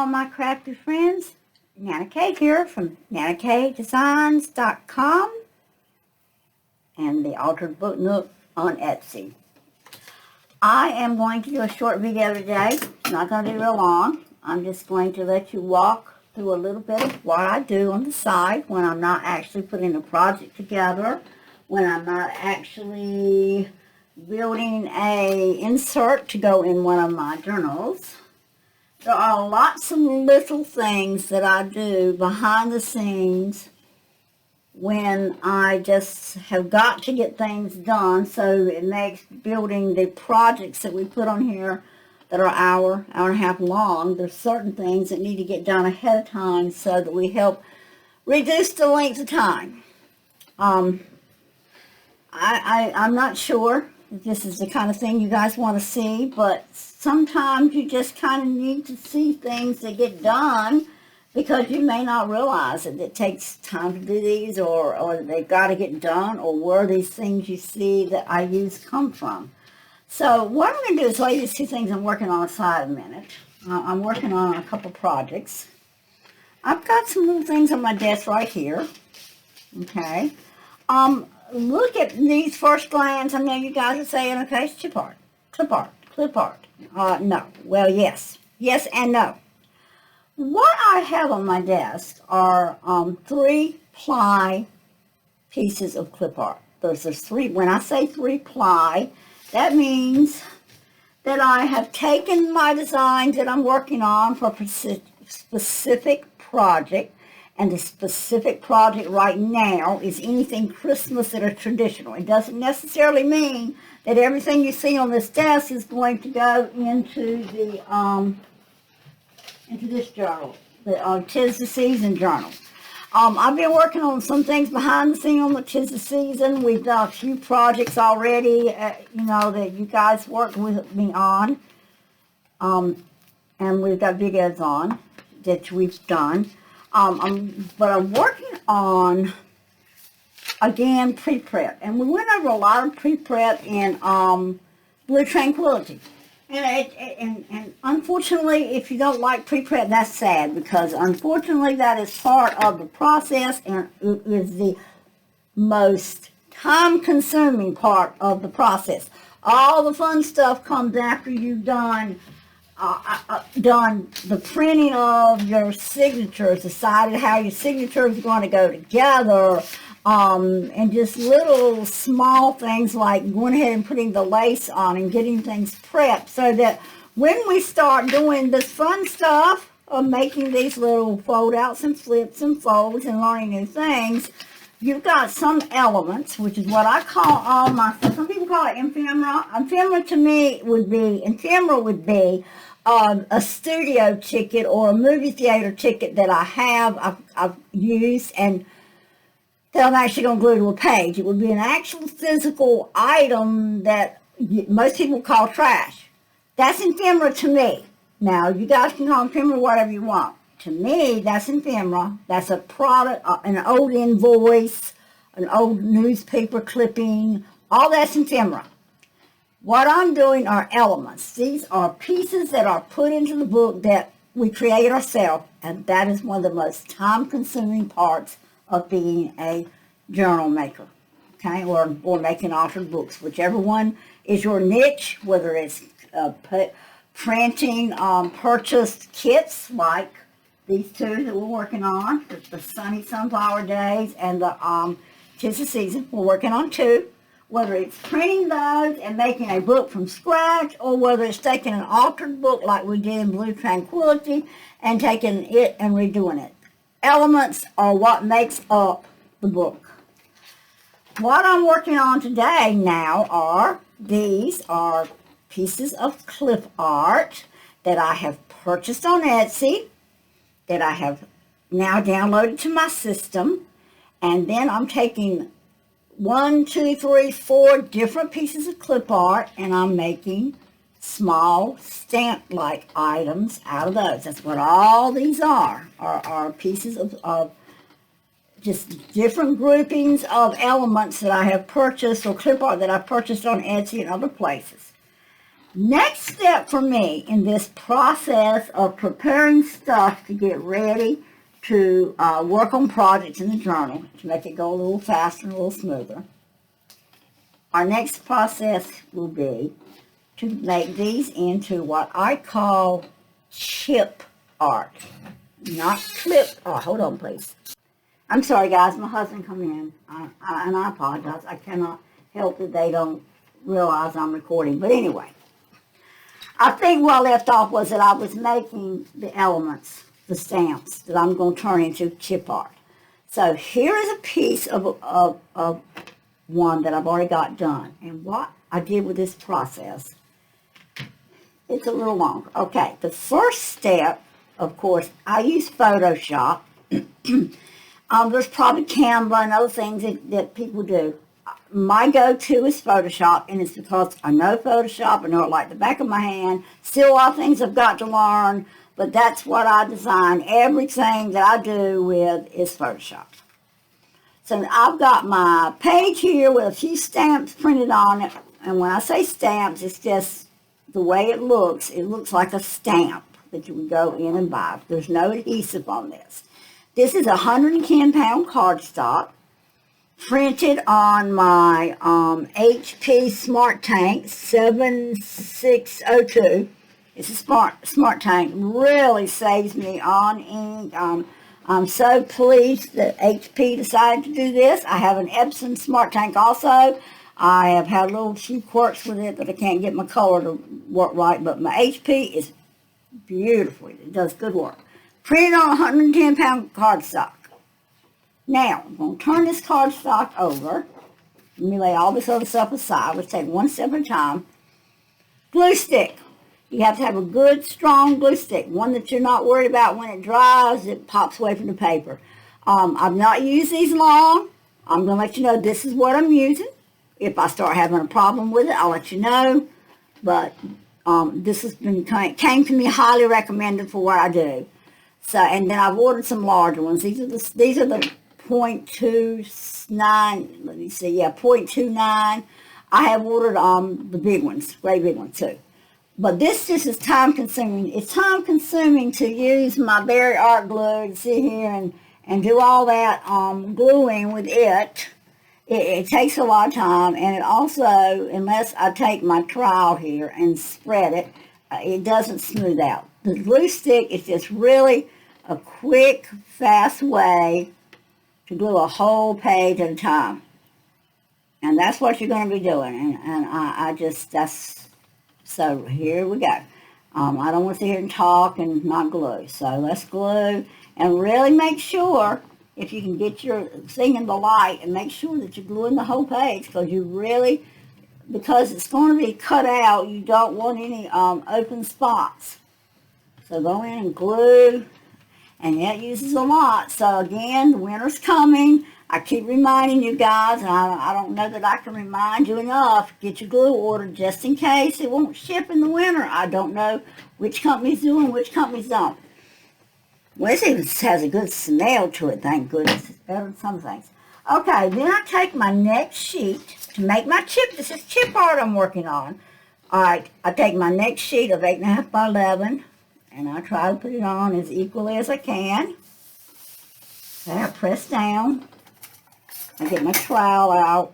all my crafty friends. NanaKayes here from NanaKayesDesigns.com and the Altered Book Nook on Etsy. I am going to do a short video today. It's not going to be real long. I'm just going to let you walk through a little bit of what I do on the side when I'm not actually putting a project together, when I'm not actually building a insert to go in one of my journals. There are lots of little things that I do behind the scenes when I just have got to get things done, so it makes building the projects that we put on here that are hour and a half long. There's certain things that need to get done ahead of time so that we help reduce the length of time. I'm not sure if this is the kind of thing you guys want to see, but sometimes you just kind of need to see things that get done because you may not realize that it takes time to do these, or they've got to get done, or where these things you see that I use come from. So what I'm going to do is lay these two things I'm working on aside a minute. I'm working on a couple projects. I've got some little things on my desk right here. Okay. Look at these first glance. I know you guys are saying, okay, it's chip art, clip art, clip art. No. Well, yes. Yes and no. What I have on my desk are 3-ply pieces of clip art. There's three. When I say 3-ply, that means that I have taken my designs that I'm working on for a specific project, and the specific project right now is anything Christmas that are traditional. It doesn't necessarily mean that everything you see on this desk is going to go into the into this journal, the 'Tis the Season journal. I've been working on some things behind the scenes on the 'Tis the Season. We've done a few projects already, that you guys worked with me on. And we've got videos on that we've done. But I'm working on, again, pre-prep. And we went over a lot of pre-prep in Blue Tranquility. And unfortunately, if you don't like pre-prep, that's sad, because unfortunately that is part of the process, and it is the most time-consuming part of the process. All the fun stuff comes after you've done the printing of your signatures, decided how your signatures are going to go together, and just little small things like going ahead and putting the lace on and getting things prepped, so that when we start doing this fun stuff of making these little fold outs and flips and folds and learning new things, you've got some elements, which is what I call all my stuff. Some people call it ephemera. Ephemera to me would be a studio ticket or a movie theater ticket that I've used and that I'm actually going to glue to a page. It would be an actual physical item that most people call trash. That's ephemera to me. Now, you guys can call ephemera whatever you want. To me, that's ephemera. That's a product, an old invoice, an old newspaper clipping. All that's ephemera. What I'm doing are elements. These are pieces that are put into the book that we create ourselves, and that is one of the most time-consuming parts of being a journal maker, okay, or making altered books, whichever one is your niche, whether it's printing purchased kits like these two that we're working on, the Sunny Sunflower Days and the 'Tis the Season. We're working on two. Whether it's printing those and making a book from scratch, or whether it's taking an altered book like we did in Blue Tranquility and taking it and redoing it. Elements are what makes up the book. What I'm working on today now these are pieces of clip art that I have purchased on Etsy, that I have now downloaded to my system, and then I'm taking 1, 2, 3, 4 different pieces of clip art, and I'm making small stamp-like items out of those. That's what all these are pieces of just different groupings of elements that I have purchased, or clip art that I've purchased on Etsy and other places. Next step for me in this process of preparing stuff to get ready to work on projects in the journal to make it go a little faster and a little smoother. Our next process will be to make these into what I call chip art, not clip. Oh, hold on, please. I'm sorry, guys. My husband come in, and I apologize. I cannot help that they don't realize I'm recording. But anyway, I think where I left off was that I was making the elements, the stamps, that I'm going to turn into chip art. So here is a piece of one that I've already got done. And what I did with this process, it's a little longer. Okay, the first step, of course, I use Photoshop. There's probably Canva and other things that people do. My go-to is Photoshop, and it's because I know Photoshop. I know it like the back of my hand. Still a lot of things I've got to learn, but that's what I design. Everything that I do with is Photoshop. So I've got my page here with a few stamps printed on it, and when I say stamps, it's just the way it looks. It looks like a stamp that you would go in and buy. There's no adhesive on this. This is a 110-pound cardstock printed on my HP Smart Tank 7602. It's a smart tank. Really saves me on ink. I'm so pleased that HP decided to do this. I have an Epson Smart Tank also. I have had a little few quirks with it that I can't get my color to work right, but my HP is beautiful. It does good work. Printed on a 110-pound cardstock. Now, I'm going to turn this cardstock over. Let me lay all this other stuff aside. Let's take one step at a time. Glue stick. You have to have a good, strong glue stick. One that you're not worried about when it dries, it pops away from the paper. I've not used these long. I'm going to let you know this is what I'm using. If I start having a problem with it, I'll let you know. But this has been came to me highly recommended for what I do. So, and then I've ordered some larger ones. These are the 0.29. Let me see. Yeah, 0.29. I have ordered the big ones, great big ones too. But this just is time consuming. It's time consuming to use my Berry Art glue to sit here and do all that gluing with it. It takes a lot of time, and it also, unless I take my trowel here and spread it, it doesn't smooth out. The glue stick is just really a quick, fast way to glue a whole page at a time. And that's what you're going to be doing. And I just, so here we go. I don't want to sit here and talk and not glue. So let's glue and really make sure, if you can get your thing in the light, and make sure that you're gluing the whole page, because it's going to be cut out, you don't want any open spots. So go in and glue, and that uses a lot. So again, the winter's coming. I keep reminding you guys, and I don't know that I can remind you enough, get your glue ordered just in case it won't ship in the winter. I don't know which companies do and which companies don't. Well, this even has a good smell to it, thank goodness. It's better than some things. Okay, then I take my next sheet to make my chip. This is chip art I'm working on. All right, I take my next sheet of 8.5 by 11, and I try to put it on as equally as I can. Okay, I press down. I get my trowel out,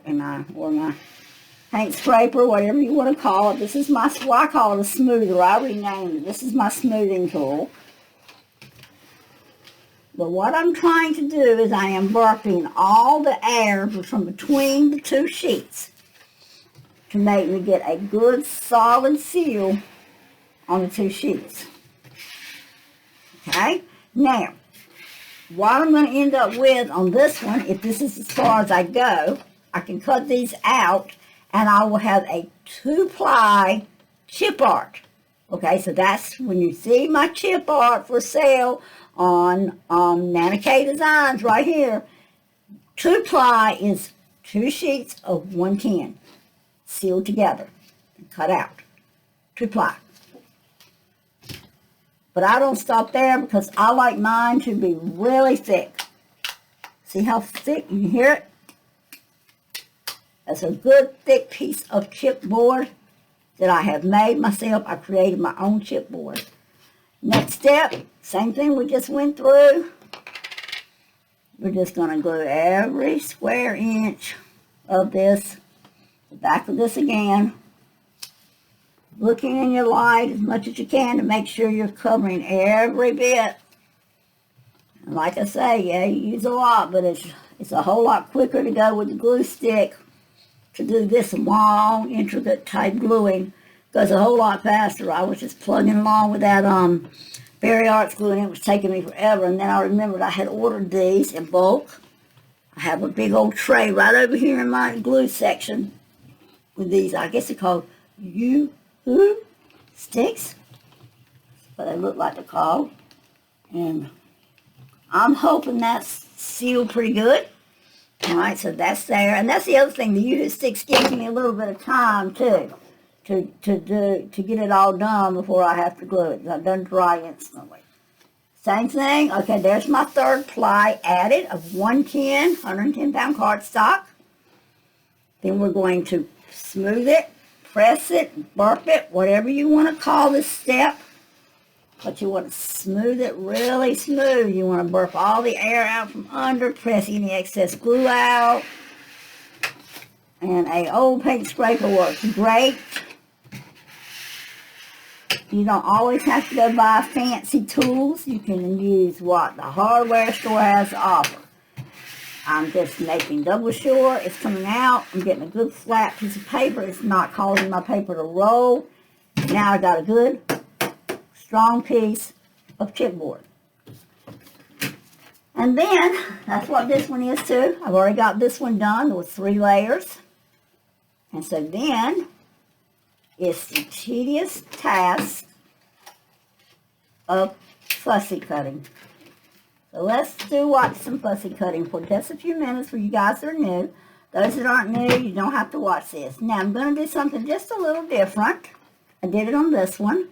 or my paint scraper, whatever you want to call it. This is I call it a smoother. I renamed it. This is my smoothing tool. But what I'm trying to do is I am burping all the air from between the two sheets to make me get a good solid seal on the two sheets. Okay? Now, what I'm going to end up with on this one, if this is as far as I go, I can cut these out and I will have a 2-ply chip art. Okay, so that's when you see my chip art for sale on NanaKayes Designs right here. 2-ply is 2 sheets of 110 sealed together and cut out. 2-ply. But I don't stop there because I like mine to be really thick. See how thick? You hear it? That's a good thick piece of chipboard. that I have made myself. I created my own chipboard. Next step, same thing we just went through. We're just going to glue every square inch of this, the back of this again. Looking in your light as much as you can to make sure you're covering every bit. And like I say, yeah, you use a lot, but it's a whole lot quicker to go with the glue stick to do this long, intricate type gluing. Goes a whole lot faster. I was just plugging along with that Berry Arts glue, and it was taking me forever. And then I remembered I had ordered these in bulk. I have a big old tray right over here in my glue section with these. I guess they're called U-Hoo sticks. That's what they look like they're called. And I'm hoping that's sealed pretty good. All right, so that's there. And that's the other thing. The U-Hoo sticks gives me a little bit of time, too, to get it all done before I have to glue it. It doesn't dry instantly. Same thing. Okay, there's my third ply added of 110 pound cardstock. Then we're going to smooth it, press it, burp it, whatever you want to call this step. But you want to smooth it really smooth. You want to burp all the air out from under, press any excess glue out. And a old paint scraper works great. You don't always have to go buy fancy tools. You can use what the hardware store has to offer. I'm just making double sure it's coming out. I'm getting a good flat piece of paper. It's not causing my paper to roll. Now I got a good strong piece of chipboard. And then, that's what this one is too. I've already got this one done with 3 layers. And so then, it's the tedious task of fussy cutting. So let's watch some fussy cutting for just a few minutes for you guys that are new. Those that aren't new, you don't have to watch this. Now, I'm going to do something just a little different. I did it on this one.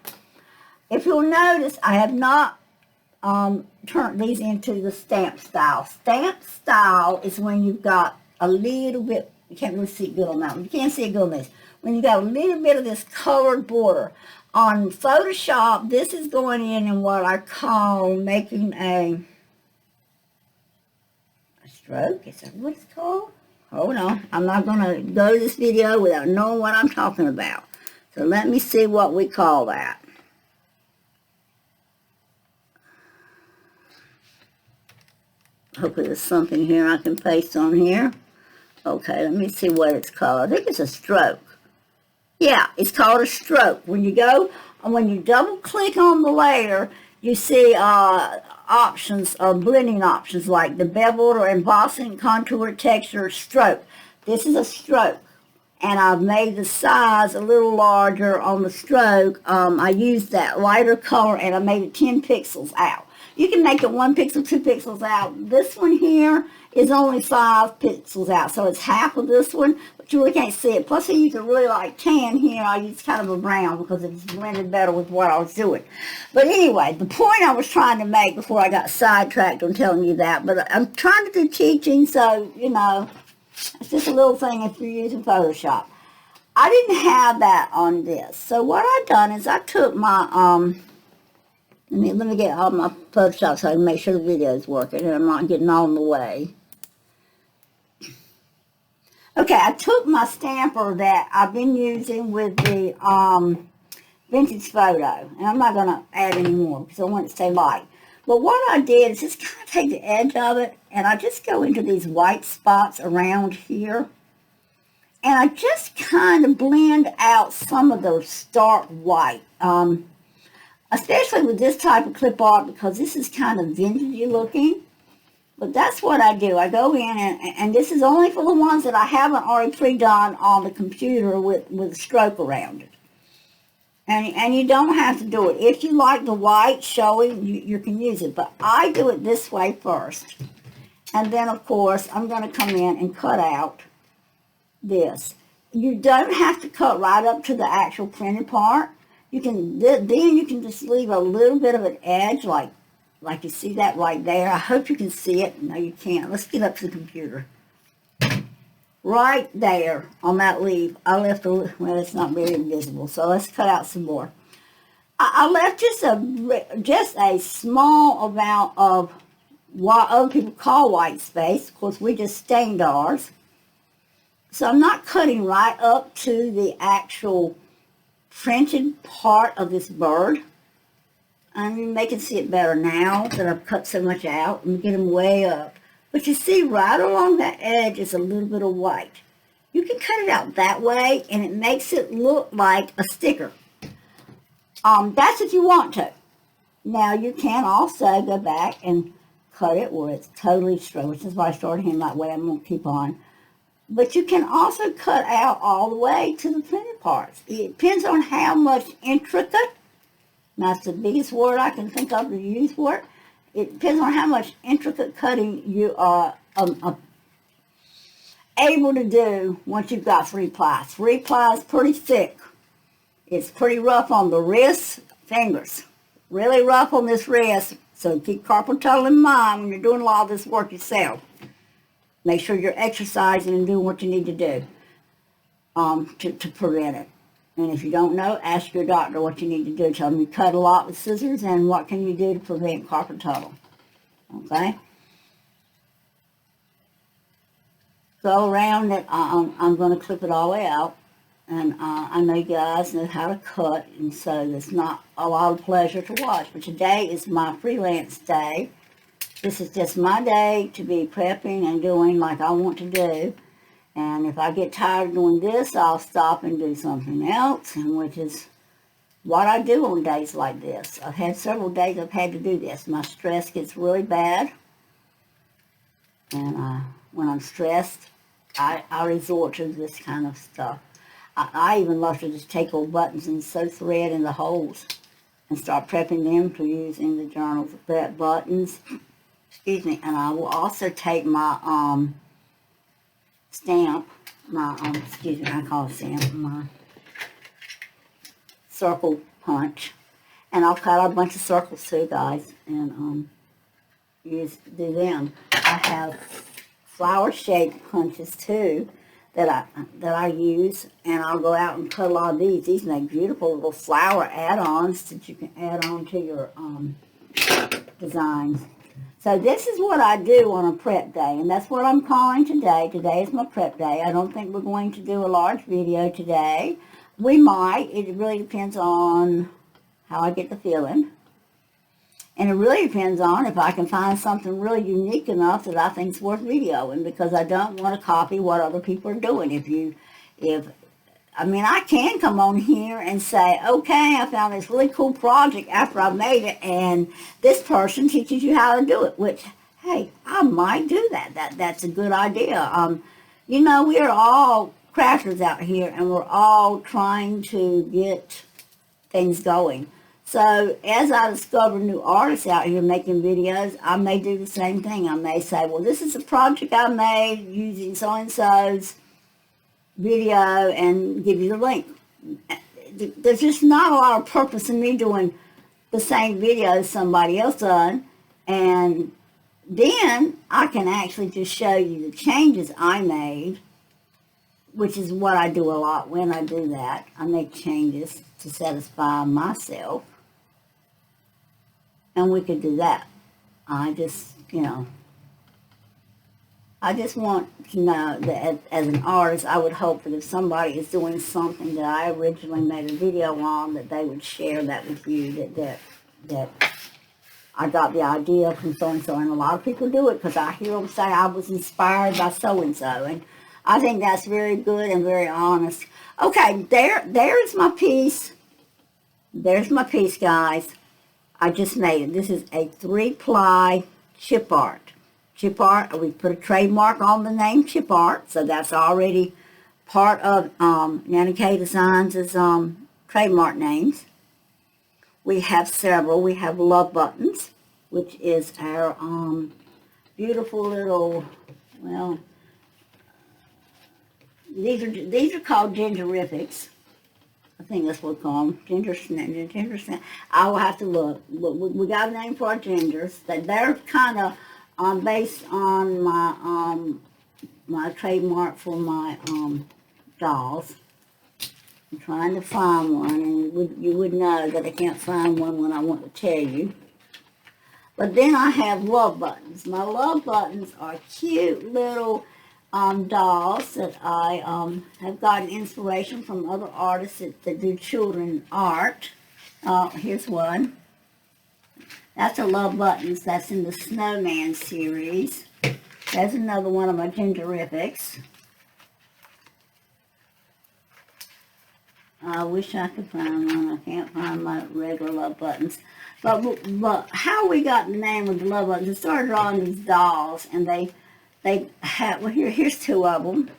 If you'll notice, I have not turned these into the stamp style. Stamp style is when you've got a little bit, you can't really see it good on that one. You can't see it good on this. When you got a little bit of this colored border. On Photoshop, this is going in what I call making a stroke. Is that what it's called? Hold on. I'm not going to go to this video without knowing what I'm talking about. So let me see what we call that. Hopefully there's something here I can paste on here. Okay, let me see what it's called. I think it's a stroke. Yeah, it's called a stroke. When you double click on the layer, you see options, blending options like the beveled or embossing, contour, texture, stroke. This is a stroke. And I've made the size a little larger on the stroke. I used that lighter color and I made it 10 pixels out. You can make it 1 pixel, 2 pixels out. This one here is only 5 pixels out, so it's half of this one, but you really can't see it. Plus, I use a really light tan here. I use kind of a brown because it's blended better with what I was doing. But anyway, the point I was trying to make before I got sidetracked on telling you that, but I'm trying to do teaching, so, you know, it's just a little thing if you're using Photoshop. I didn't have that on this, so what I've done is I took my, let me get all my Photoshop so I can make sure the video is working and I'm not getting all in the way. Okay, I took my stamper that I've been using with the vintage photo, and I'm not going to add any more because I want it to stay light. But what I did is just kind of take the edge of it, and I just go into these white spots around here, and I just kind of blend out some of those stark white, especially with this type of clip art because this is kind of vintagey looking. But that's what I do. I go in, and this is only for the ones that I haven't already pre-done on the computer with a stroke around it. And you don't have to do it. If you like the white showing, you can use it. But I do it this way first. And then, of course, I'm going to come in and cut out this. You don't have to cut right up to the actual printed part. You can then you can just leave a little bit of an edge, like you see that right there. I hope you can see it. No, you can't. Let's get up to the computer. right there on that leaf, I left well, it's not very visible, so let's cut out some more. I left just a small amount of what other people call white space. Of course, we just stained ours. So I'm not cutting right up to the actual printed part of this bird. I mean, they can see it better now that I've cut so much out and get them way up. But you see right along that edge is a little bit of white. You can cut it out that way and it makes it look like a sticker. That's if you want to. Now you can also go back and cut it where it's totally straight, which is why I started him that way. I'm going to keep on. But you can also cut out all the way to the printed parts. It depends on how much intricate, that's the biggest word I can think of to use for it. It depends on how much intricate cutting you are able to do once you've got 3-ply. 3-ply is pretty thick. It's pretty rough on the wrists, fingers. Really rough on this wrist. So keep carpal tunnel in mind when you're doing a lot of this work yourself. Make sure you're exercising and doing what you need to do to prevent it. And if you don't know, ask your doctor what you need to do. Tell them you cut a lot with scissors and what can you do to prevent carpal tunnel. Okay? Go around it. I'm going to clip it all the way out. And I know you guys know how to cut, and so it's not a lot of pleasure to watch. But today is my freelance day. This is just my day to be prepping and doing like I want to do. And if I get tired of doing this, I'll stop and do something else, and which is what I do on days like this. I've had several days I've had to do this. My stress gets really bad. And when I'm stressed, I resort to this kind of stuff. I even love to just take old buttons and sew thread in the holes and start prepping them to use in the journals. That buttons, excuse me, and I will also take my stamp, excuse me, I call it stamp, my circle punch, and I'll cut out a bunch of circles too, guys, and do them. I have flower-shaped punches too that I use, and I'll go out and cut a lot of these. These make beautiful little flower add-ons that you can add on to your designs. So this is what I do on a prep day, and that's what I'm calling today. Today is my prep day. I don't think we're going to do a large video today. We might. It really depends on how I get the feeling. And it really depends on if I can find something really unique enough that I think is worth videoing, because I don't want to copy what other people are doing. I mean, I can come on here and say, okay, I found this really cool project after I made it, and this person teaches you how to do it, which, hey, I might do that. That's a good idea. You know, we are all crafters out here, and we're all trying to get things going. So as I discover new artists out here making videos, I may do the same thing. I may say, well, this is a project I made using so-and-so's video, and give you the link. There's just not a lot of purpose in me doing the same video as somebody else done. And then I can actually just show you the changes I made, which is what I do a lot when I do that. I make changes to satisfy myself. And we could do that. I just want to know that as an artist, I would hope that if somebody is doing something that I originally made a video on, that they would share that with you, that I got the idea from so-and-so. And a lot of people do it because I hear them say I was inspired by so-and-so. And I think that's very good and very honest. Okay, there's my piece. There's my piece, guys. I just made it. This is a 3-ply chip art. Chip art, we put a trademark on the name chip art, so that's already part of NanaKayes Designs' trademark names. We have several. We have love buttons, which is our beautiful little, well, these are called gingerifics. I think that's what we call them, ginger snap. I will have to look. We got a name for our gingers. They're kind of based on my my trademark for my dolls. I'm trying to find one, and you would know that I can't find one when I want to tell you. But then I have love buttons. My love buttons are cute little dolls that I have gotten inspiration from other artists that do children art. Here's one. That's a love buttons. That's in the Snowman series. There's another one of my Gingerifics. I wish I could find one. I can't find my regular love buttons. But how we got the name of the love buttons, we started drawing these dolls, and they have, well, here's two of them.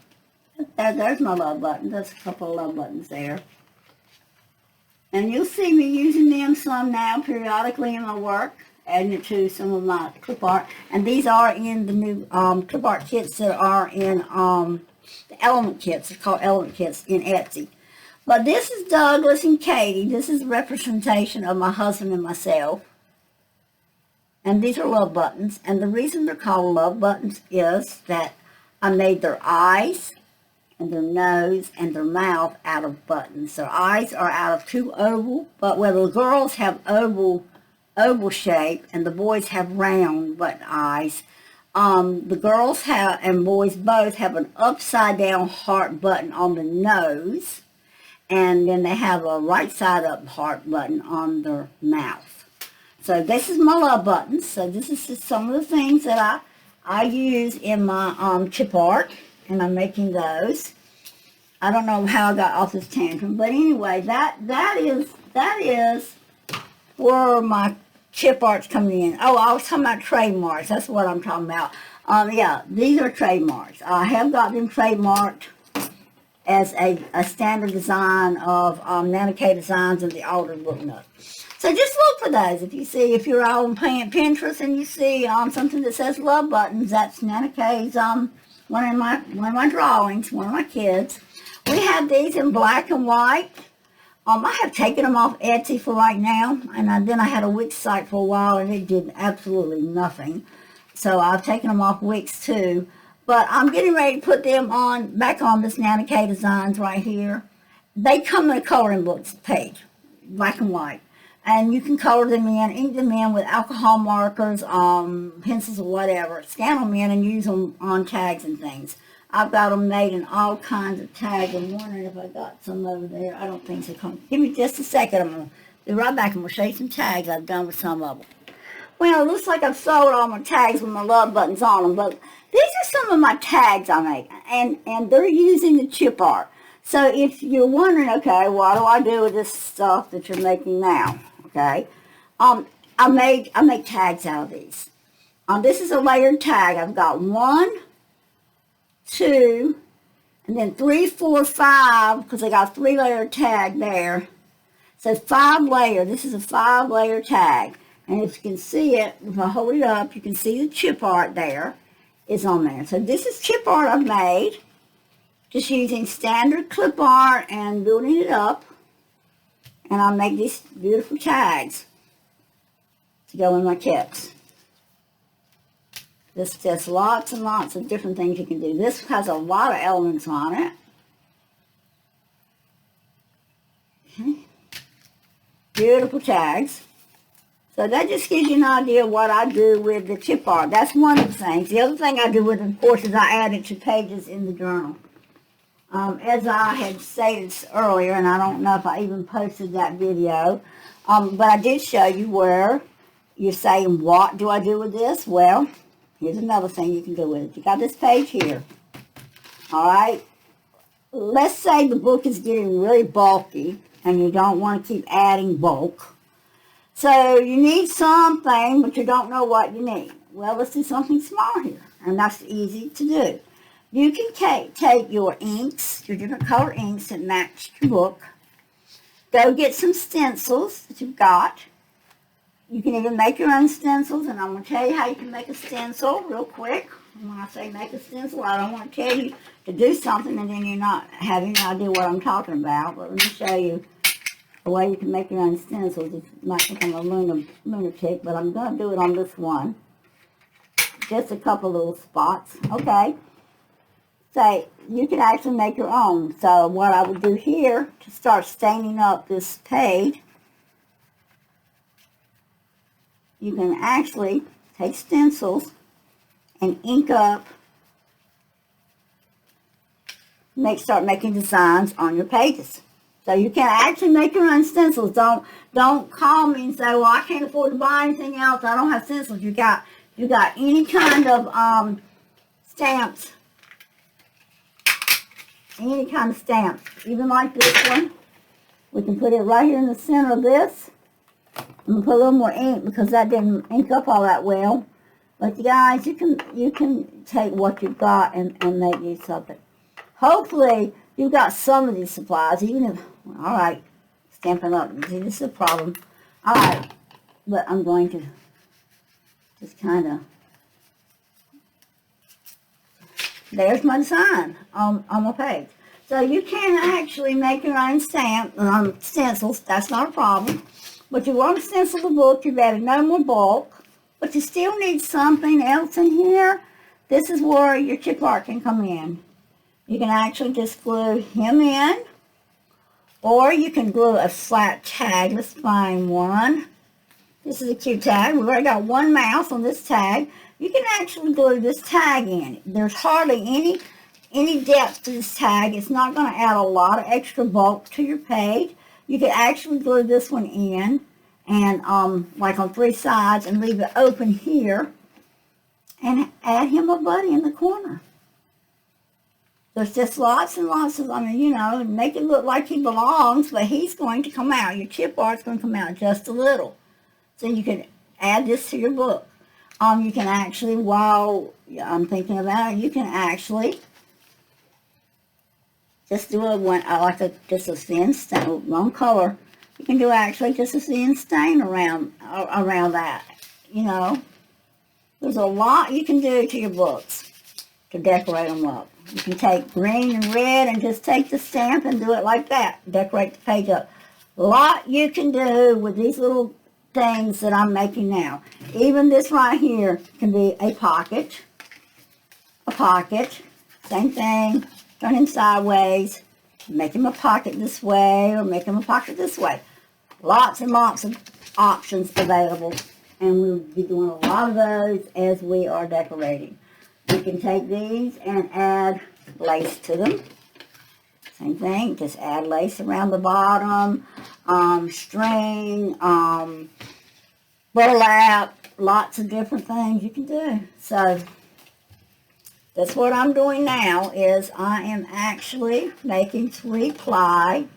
There's my love button. There's a couple of love buttons there. And you'll see me using them some now periodically in my work, adding it to some of my clip art. And these are in the new clip art kits that are in the element kits. It's called element kits in Etsy. But this is Douglas and Katie. This is a representation of my husband and myself. And these are love buttons. And the reason they're called love buttons is that I made their eyes and their nose and their mouth out of buttons. Their eyes are out of two oval, but where the girls have oval shape and the boys have round button eyes, the girls have, and boys both, have an upside down heart button on the nose. And then they have a right side up heart button on their mouth. So this is my love buttons. So this is just some of the things that I use in my chip art, and I'm making those. I don't know how I got off this tantrum, but anyway, that is where my chip art's coming in. Oh, I was talking about trademarks. That's what I'm talking about. Yeah, these are trademarks. I have got them trademarked as a standard design of NanaKayes designs in the Altered Book Nook. So just look for those. If you're on Pinterest and you see something that says love buttons, that's NanaKayes, one of my drawings, one of my kids. We have these in black and white. I have taken them off Etsy for right now, and then I had a Wix site for a while, and it did absolutely nothing. So I've taken them off Wix too. But I'm getting ready to put them back on this NanaKayes designs right here. They come in a coloring books page, black and white. And you can color them in, ink them in with alcohol markers, pencils or whatever. Scan them in and use them on tags and things. I've got them made in all kinds of tags. I'm wondering if I got some over there. I don't think so. Give me just a second. I'm going to be right back. I'm going to show you some tags I've done with some of them. Well, it looks like I've sold all my tags with my love buttons on them, but these are some of my tags I make, and they're using the chip art. So if you're wondering, okay, what do I do with this stuff that you're making now? Okay, I make tags out of these. This is a layered tag. I've got 1, 2, and then 3, 4, 5, because I got a 3-layer tag there. So 5 layer. This is a 5-layer tag. And if you can see it, if I hold it up, you can see the chip art there is on there. So this is chip art I've made, just using standard clip art and building it up. And I'll make these beautiful tags to go in my kits. There's just lots and lots of different things you can do. This has a lot of elements on it. Okay. Beautiful tags. So that just gives you an idea of what I do with the chip art. That's one of the things. The other thing I do with it, of course, is I add it to pages in the journal. As I had stated earlier, and I don't know if I even posted that video, but I did show you where you're saying, what do I do with this? Well, here's another thing you can do with it. You got this page here. All right. Let's say the book is getting really bulky, and you don't want to keep adding bulk. So you need something, but you don't know what you need. Well, let's do something small here, and that's easy to do. You can take your inks, your different color inks that match your book. Go get some stencils that you've got. You can even make your own stencils, and I'm going to tell you how you can make a stencil real quick. And when I say make a stencil, I don't want to tell you to do something and then you're not having any idea what I'm talking about. But let me show you the way you can make your own stencils. You might think I'm a lunatic, but I'm going to do it on this one. Just a couple little spots. Okay. say, you can actually make your own. So what I would do here to start staining up this page, you can actually take stencils and ink up, start making designs on your pages. So you can actually make your own stencils. Don't call me and say, well, I can't afford to buy anything else. I don't have stencils. You got any kind of stamps. Any kind of stamp. Even like this one. We can put it right here in the center of this. I'm going to put a little more ink because that didn't ink up all that well. But you guys, you can take what you've got and make use of it. Hopefully, you've got some of these supplies, even if, all right, Stampin' Up. See, this is a problem. All right, but I'm going to just kind of, there's my design on my page. So you can actually make your own stencils. That's not a problem. But you want to stencil the book. You've added no more bulk. But you still need something else in here. This is where your chip art can come in. You can actually just glue him in. Or you can glue a flat tag. Let's find one. This is a cute tag. We've already got one mouse on this tag. You can actually glue this tag in. There's hardly any depth to this tag. It's not going to add a lot of extra bulk to your page. You can actually glue this one in and like on 3 sides and leave it open here and add him a buddy in the corner. There's just lots and lots of, make it look like he belongs, but he's going to come out. Your chip art's going to come out just a little. So you can add this to your book. You can actually, while I'm thinking about it, you can actually just do just a thin stain, wrong color. You can do actually just a thin stain around that. There's a lot you can do to your books to decorate them up. You can take green and red and just take the stamp and do it like that. Decorate the page up. A lot you can do with these little things that I'm making now. Even this right here can be a pocket. Same thing. Turn him sideways. Make him a pocket this way or make him a pocket this way. Lots and lots of options available. And we'll be doing a lot of those as we are decorating. You can take these and add lace to them. Same thing, just add lace around the bottom, string, burlap, lots of different things you can do. So that's what I'm doing now is I am actually making 3-ply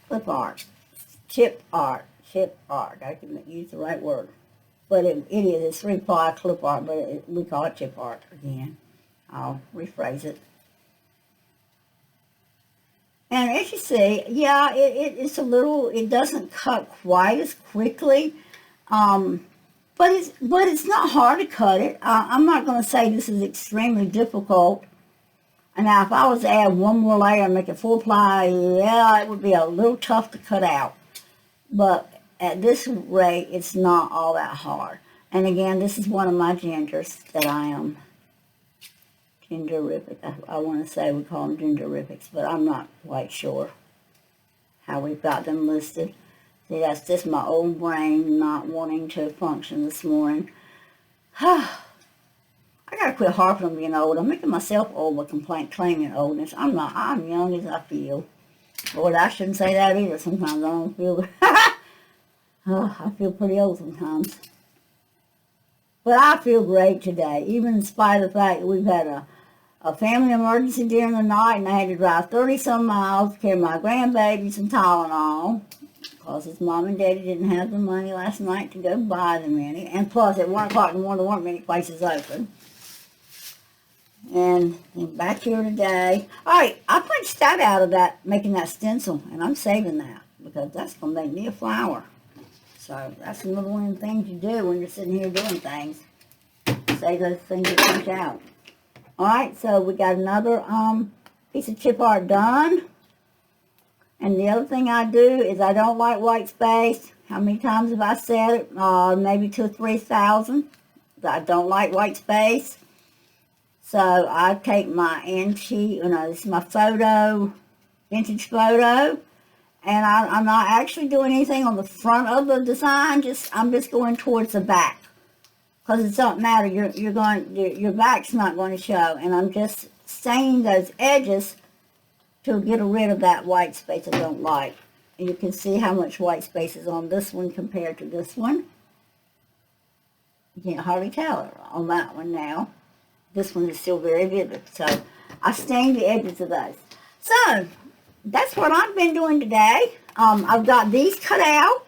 clip art, chip art. I can use the right word. But it is, it's 3-ply clip art, but we call it chip art again. I'll rephrase it. And as you see, yeah, it's a little, it doesn't cut quite as quickly, but it's not hard to cut it. I'm not going to say this is extremely difficult. And now if I was to add one more layer and make it 4-ply, yeah, it would be a little tough to cut out. But at this rate, it's not all that hard. And again, this is one of my gingers that I am gingerific. I want to say we call them gingerifics, but I'm not quite sure how we've got them listed. See, that's just my old brain not wanting to function this morning. I gotta quit harping on being old. I'm making myself old by claiming oldness. I'm not. I'm young as I feel. Lord, I shouldn't say that either. Sometimes I don't feel I feel pretty old sometimes. But I feel great today, even in spite of the fact that we've had a family emergency during the night and I had to drive 30-some miles to carry my grandbaby some Tylenol because his mom and daddy didn't have the money last night to go buy them any. And plus, at 1 o'clock in the morning, there weren't many places open. And back here today. All right, I punched that out of that, making that stencil, and I'm saving that because that's going to make me a flower. So that's another one of the things you do when you're sitting here doing things. Save those things that punch out. Alright, so we got another piece of chip art done. And the other thing I do is I don't like white space. How many times have I said it? Maybe 2,000 or 3,000. I don't like white space. So I take my antique, this is my photo, vintage photo, and I'm not actually doing anything on the front of the design. I'm just going towards the back, because it don't matter. Your back's not going to show, and I'm just staining those edges to get rid of that white space I don't like. And you can see how much white space is on this one compared to this one. You can't hardly tell it on that one now. This one is still very vivid. So I stained the edges of those. So that's what I've been doing today. I've got these cut out,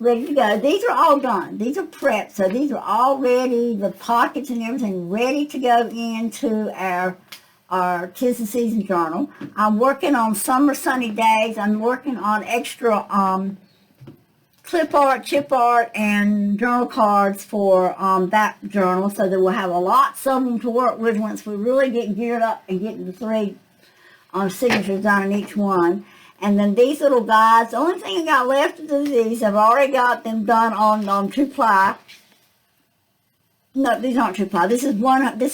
ready to go. These are all done. These are prepped. So these are all ready, the pockets and everything ready to go into our 'Tis the Season journal. I'm working on Summer Sunny Days. I'm working on extra clip art, chip art, and journal cards for that journal, so that we'll have lots of them to work with once we really get geared up and get the 3 signatures done in each one. And then these little guys, the only thing I got left to do these, I've already got them done on 2-ply. No, these aren't 2-ply. This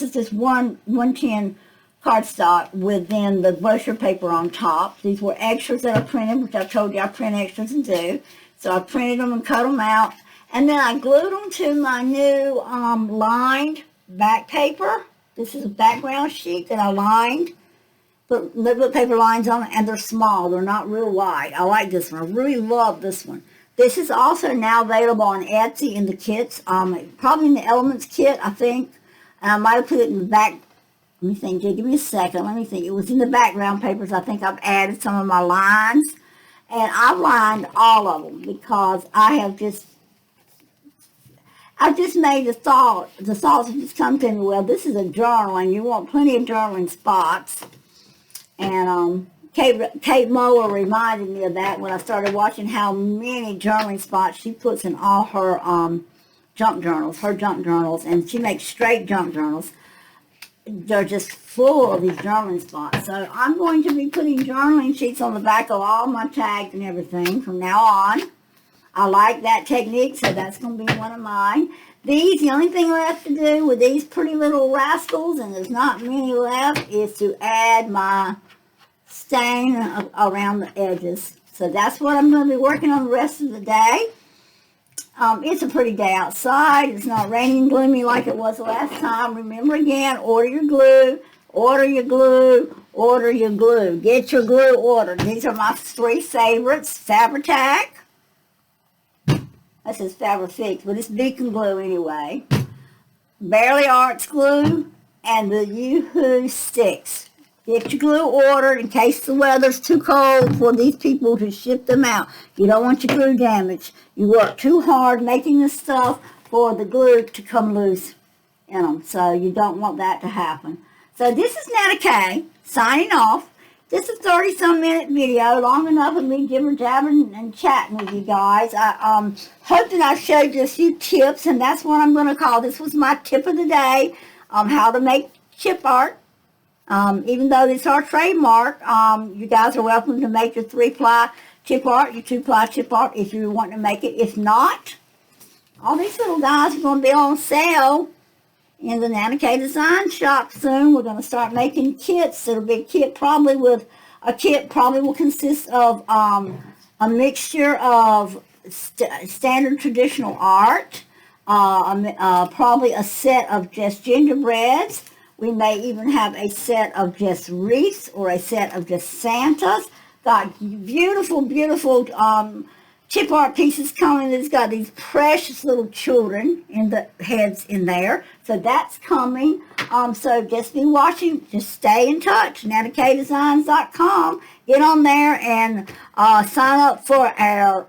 is just 110 cardstock with then the brochure paper on top. These were extras that I printed, which I told you I print extras and do. So I printed them and cut them out. And then I glued them to my new lined back paper. This is a background sheet that I lined. Put little paper lines on it, and they're small. They're not real wide. I like this one. I really love this one. This is also now available on Etsy in the kits. Probably in the Elements kit, I think. And I might have put it in the back. Let me think. Give me a second. Let me think. It was in the background papers. I think I've added some of my lines. And I've lined all of them because I just made the thoughts have just come to me, well, this is a journal and you want plenty of journaling spots. And Kate Moore reminded me of that when I started watching how many journaling spots she puts in all her junk journals, and she makes straight junk journals. They're just full of these journaling spots. So I'm going to be putting journaling sheets on the back of all my tags and everything from now on. I like that technique, so that's going to be one of mine. The only thing left to do with these pretty little rascals, and there's not many left, is to add my stain around the edges. So that's what I'm going to be working on the rest of the day. It's a pretty day outside. It's not raining gloomy like it was the last time. Remember again, order your glue, order your glue, order your glue. Get your glue ordered. These are my 3 favorites. Fabri-Tac. This is Fabri-Fix, but it's Beacon glue anyway. Barely Arts glue, and the Yoo-Hoo sticks. Get your glue ordered in case the weather's too cold for these people to ship them out. You don't want your glue damaged. You work too hard making this stuff for the glue to come loose in them. So you don't want that to happen. So this is NanaKayes signing off. This is a 30-some minute video, long enough of me jibber-jabbering and chatting with you guys. I hope that I showed you a few tips, and that's what I'm going to call. This was my tip of the day, how to make chip art. Even though it's our trademark, you guys are welcome to make your 3-ply chip art, your 2-ply chip art if you want to make it. If not, all these little guys are going to be on sale in the NanaKayes Design Shop soon. We're going to start making kits. It'll be a kit probably will consist of a mixture of standard traditional art, probably a set of just gingerbreads. We may even have a set of just wreaths or a set of just Santas. Got beautiful, beautiful chip art pieces coming. It's got these precious little children in the heads in there. So that's coming. So just be watching. Just stay in touch. NanaKayesDesigns.com. Get on there and sign up for our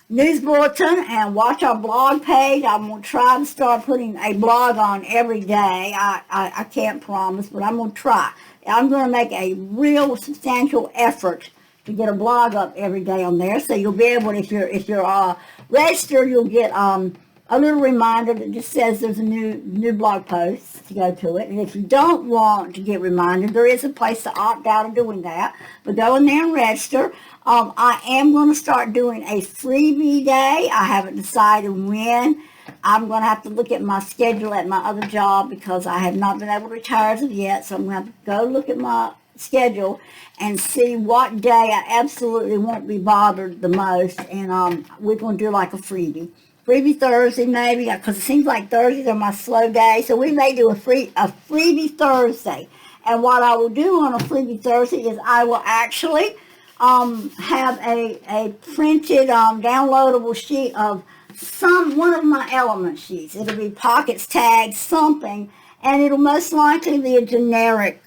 news bulletin and watch our blog page. I'm going to try to start putting a blog on every day. I can't promise, but I'm going to try. I'm going to make a real substantial effort to get a blog up every day on there. So you'll be able, if you're registered, you'll get a little reminder that just says there's a new blog post to go to it. And if you don't want to get reminded, there is a place to opt out of doing that. But go in there and register. I am going to start doing a freebie day. I haven't decided when. I'm going to have to look at my schedule at my other job because I have not been able to retire as of yet. So I'm going to have to go look at my schedule and see what day I absolutely won't be bothered the most. And we're going to do like a freebie Thursday maybe, because it seems like Thursdays are my slow day. So we may do a freebie Thursday. And what I will do on a freebie Thursday is I will actually have a printed downloadable sheet of one of my element sheets. It'll be pockets, tags, something, and it'll most likely be a generic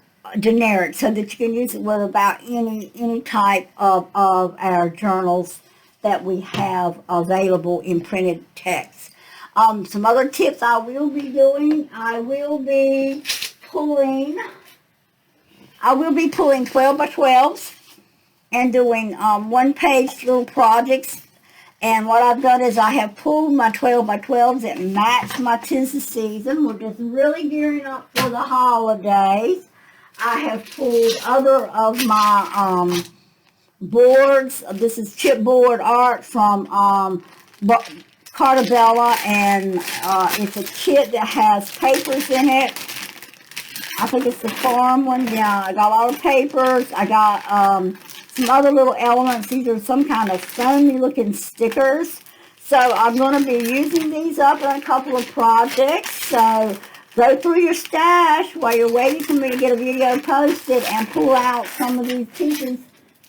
so that you can use it with about any type of our journals that we have available in printed text. Some other tips I will be doing, I will be pulling 12 by 12s and doing one-page little projects. And what I've done is I have pulled my 12 by 12s that match my 'tis the season. We're just really gearing up for the holidays. I have pulled other of my boards. This is chipboard art from Cartabella, and it's a kit that has papers in it. I think it's the farm one. Yeah, I got a lot of papers. I got some other little elements. These are some kind of foamy looking stickers. So I'm going to be using these up in a couple of projects. So go through your stash while you're waiting for me to get a video posted and pull out some of these pieces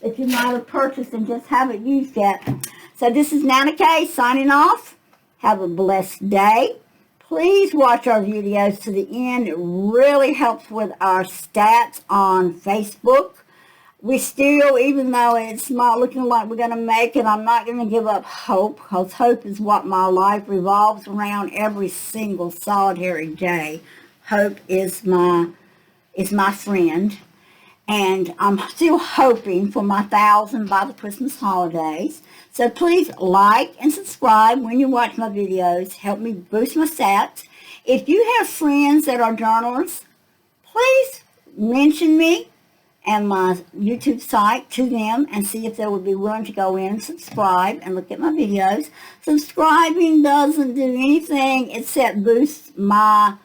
that you might have purchased and just haven't used yet. So this is NanaKayes signing off. Have a blessed day. Please watch our videos to the end. It really helps with our stats on Facebook. We still, even though it's not looking like we're going to make it, I'm not going to give up hope, because hope is what my life revolves around every single solitary day. Hope is my friend. And I'm still hoping for my 1,000 by the Christmas holidays. So please like and subscribe when you watch my videos. Help me boost my stats. If you have friends that are journalists, please mention me and my YouTube site to them and see if they would be willing to go in and subscribe and look at my videos. Subscribing doesn't do anything except boost my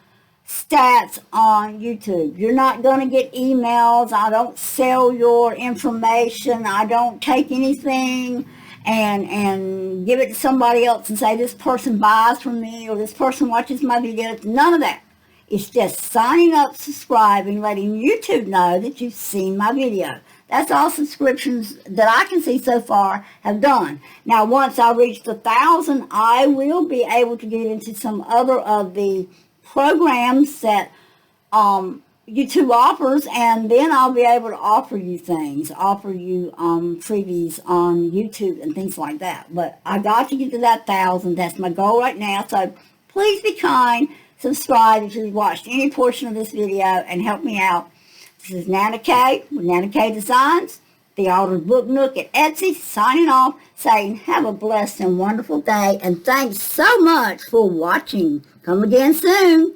stats on YouTube. You're not going to get emails. I don't sell your information. I don't take anything and give it to somebody else and say this person buys from me or this person watches my videos. None of that. It's just signing up, subscribing, letting YouTube know that you've seen my video. That's all subscriptions that I can see so far have done. Now, once I reach the 1,000, I will be able to get into some other of the programs that YouTube offers, and then I'll be able to offer you freebies on YouTube and things like that. But I got to get to that 1,000. That's my goal right now. So please be kind. Subscribe if you've watched any portion of this video and help me out. This is NanaKayes with NanaKayes Designs, the Author's Book Nook at Etsy, signing off, saying have a blessed and wonderful day, and thanks so much for watching. Come again soon.